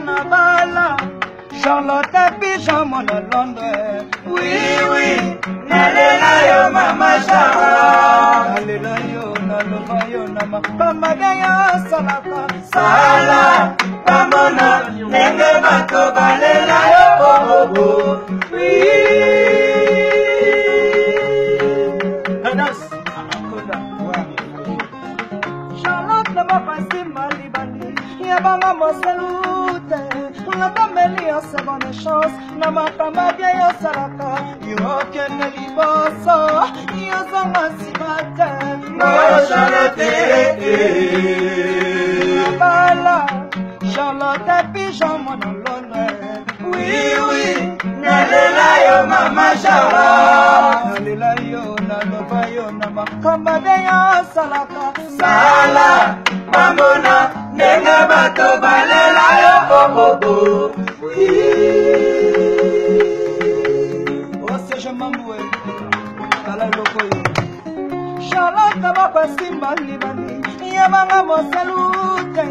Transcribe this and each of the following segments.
Nabala, Charlotte Pigeon, mon Londres. Oui, oui, Nalela yo mama Charlotte. Nalela yo, naloba yo nama. Pamagaya salaka. Sala, pamona, nenge bato balela yo. Oh, oh, oh. Oui. Anas, Charlotte nama pasi malibani. Yabanga moselute. La famille a seconde chance, na makamba bien yo salaka, yo kene liboso, yo zanga simate, mo Charlotte, Nabala, Charlotte Pigeon mon Londres, oui oui, nalela yo mama Charlotte, nalela yo naloba yo na makamba bien yo salaka, sala, mamona. Nenga bato balela yo oh oh oh. Oui. Oh c'est je m'amoué. Kala loko yo. Charlotte baba simba libani. Yabanga mosalute.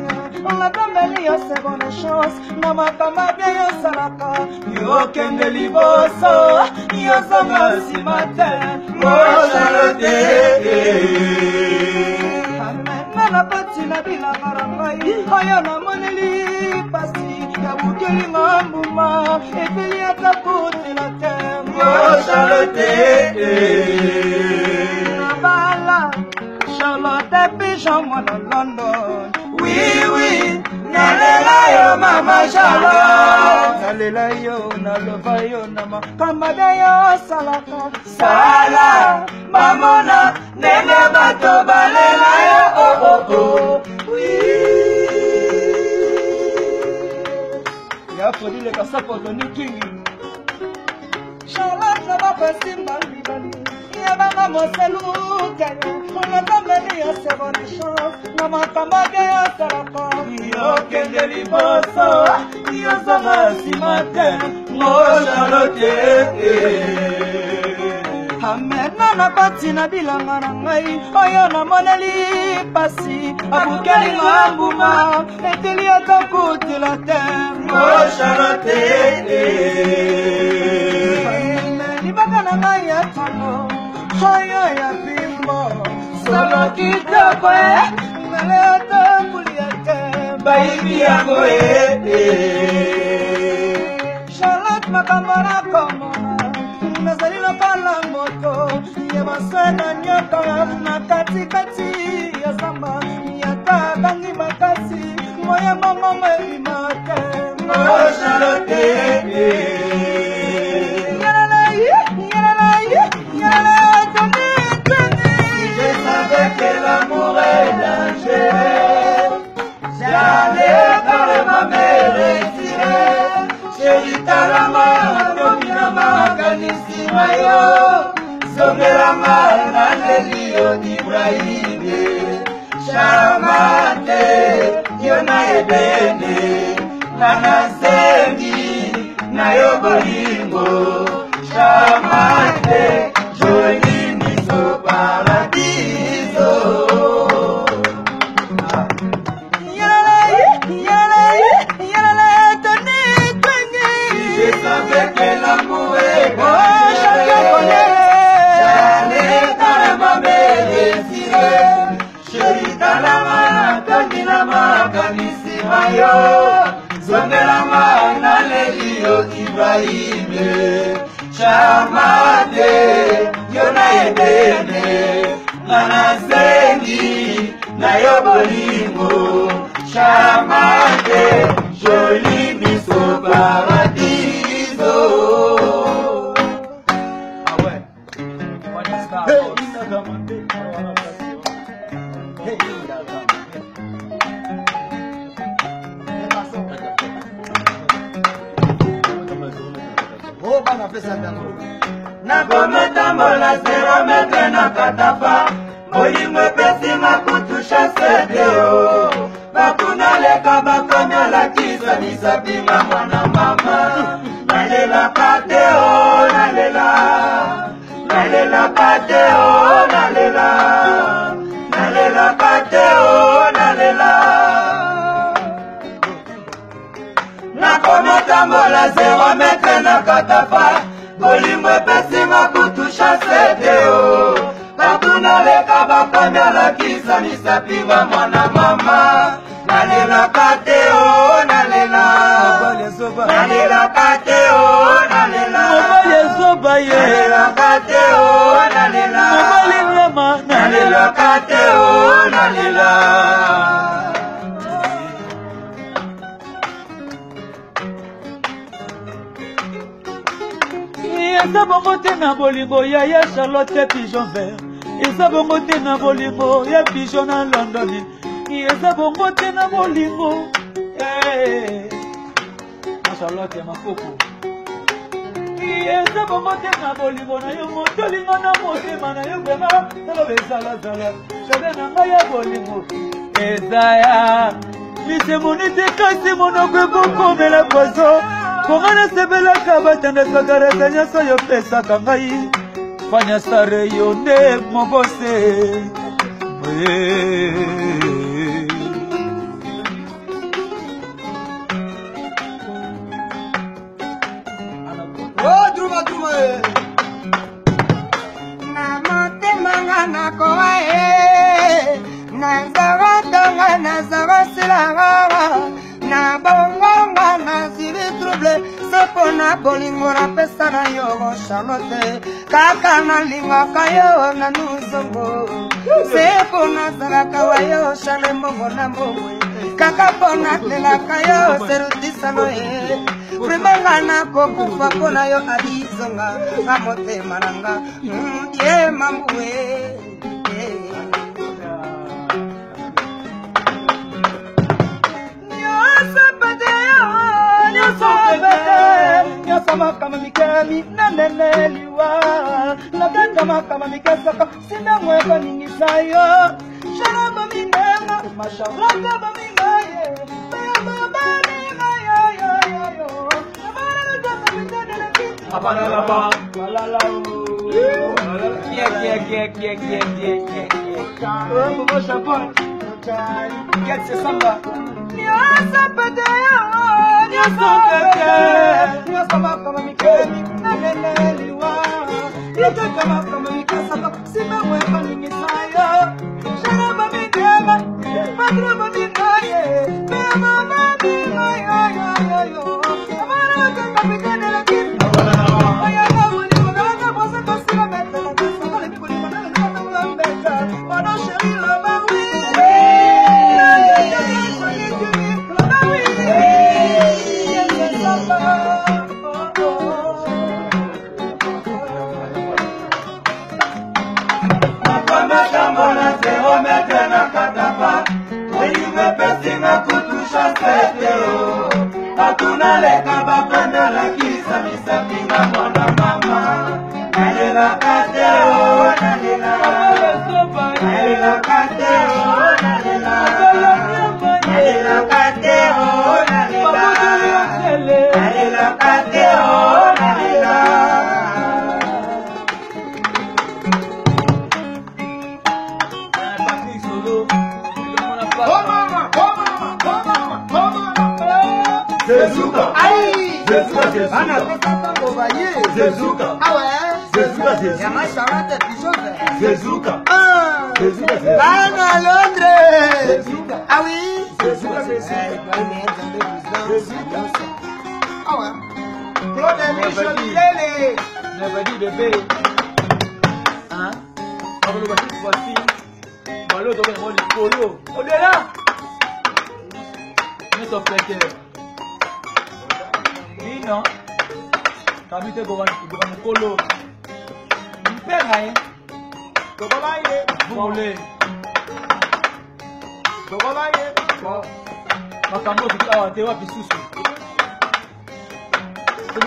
On a tombé yo seconde chance. Na makamba bien yo salaka. Yo kende liboso. Yo zanga simate. Oh Charlotte. La patina bila marangai ayana moneli pasi ya bukeli ngambuma efeli atapote la terre oh Charlotte Nabala Charlotte Pigeon mon London oui oui nalela yo mama Charlotte nalela yo naloba yo nama kamada yo salaka sala mamona nenge bato balela yo oh oh oh oui ya fodi le kasapoto ni kingi Charlotte va passer mal libani ya banga moseluke on a tombé yo seconde chance na makamba ya salaka yo kende liboso yo zama simate mo Charlotte Amena na patina bilanga na ngai oyo na moneli pasi abukeli ngambuma eteli atakutila terre oh Charlotte libanga na ngai ya tano oyo ya bimbo solo kitoko ngale atakulia te baibi yango Charlotte makambo na komona nazali lopala moto ya basana nyoka na katikati ya zamba yatakangi makasi moya bongo mebimake oh Charlotte je savais que l'amour est dangereux j'allais par ma mère retirée chérie talama domina maganisi mayo zongelanga na lelio d'Ibrahime chamate yona ebene na nasengi na yo bolingo chamate joli miso paradiso avec l'amour et chacun connaît j'allais dans ma mère désirée chérie dans la main kandi la makanisi mayo zongela na lelio Ibrahime chamate yona edene nana sengi na yo bolingo chamate joli miso paradis. Ah ouais. What is that? Hey, oh, bana pesa ndano. Na bometa tambola 0 metre na katafa bolingo epesinga kutusha sedeo bakuna leka bakomyolakisa misapinga mwana mama nalelaka te o nalela nalelaka te o nalela nalelaka te o nalela nakomotambola 0 metre na katafa bolingo epesinga kutusha sedeo bakuna leka bakomyolakisa misapinga mwana mama nalelaka te o nalela nalelaka te o nalela nalelaka te o nalela nalelaka te o nalela eza bongo te na bolingo ya Charlotte pigeon vert eza bongo te na bolingo ya pigeon na London eza bongo te na bolingo na Charlotte makoko eza bongo te na bolingo na yo motolinga na motema na yo vrema taloba ezalazala jardin na ngai ya bolingo eza ya lisemoni te kasi monoko ekokomela pozo konga nasebelaka batandakaka rata nyonso yo pesaka ngai fanya stare yo nde mobose na motema nga nakoa nazarotonga nazarosilanga na bongonga nazili trouble sepo na bolingo napesa na yo Charlotte kaka nalingaka yo na nuzongo sepo nazalaka wa yo Charle mbongo na mbongo kaka mpo natelaka yo serutisano ye primanga nakokufa mpo na yo alizonga na motema nanga ye mambuwe nyosama kama mikami naneneliwa nakatama kama mikasaka sinamweka ningisayo sharaba minema masharaka bamingaye bababamingayoyoyoyo abalaba balala bobo champagne get ce samba nyasa padeo nyosama kama mikami naneneliwa nakatama kama mikasaka sinamweka ningisayo sharaba minema masharaka bamingaye bababamingayoyoyo kutusha sedeo bakuna leka bakwenda lakisa misapinga mwana mama nalelaka te o nalela nalelaka te o nalela nalelaka te o nalela nalelaka te o nalela Zezuka. Aïe! Zezuka. Ana tata obaye. Zezuka. Ah ouais? Zezuka. Ya ma Charlotte pigeon vert. Zezuka. Ah! Zezuka. Ana Londres. Zezuka. Ah oui? Zezuka. Zezuka. Ah ouais? Claude Michel Lele. Never dit bébé. Hein? Avant le voici, voici. Malo, tu vas le polo. Au-delà. Nous sommes prêts. Non, kami te govan mukolo. Mpenga ye. Tokoba ye. Bole. Tokoba ye. Makambo kitawa te wapi susu.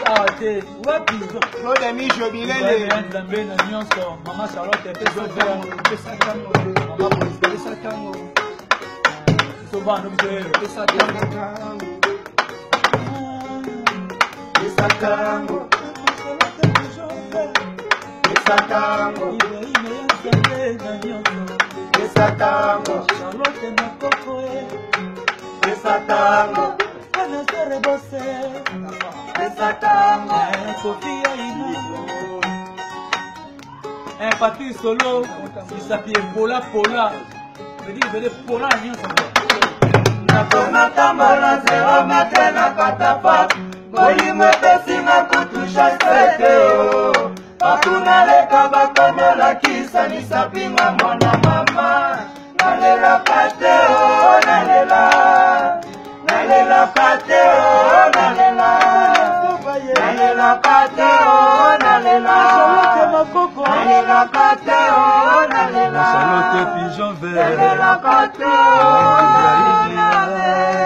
Ah, t'es wapi? Claude Micho Bilele. Nzambe na nyonso. Maman Charlotte pesa tango. Pesa tango. Maman Police Pesa tango. Soba no mzee. Pesa tango. Pesa tango. Pesa tango. Pesa tango. Charlotte na koko Pesa tango. Ana sere bose. Pesa tango. Sofia ina. Patrice Solo. Il s'appelle Pola Pola. Je dis il Pola nyonso. Nakona tambola zero mate na katapa. Boyimo pesinga kutusha sete o. Pakuna leka bakomola kisa nisapinga mwana mama. Nalela kate o nalela. Nalela kate o nalela. Nalela kate o nalela. Nalela kate o nalela. Charlotte pigeon vert. Nalela kate o nalela.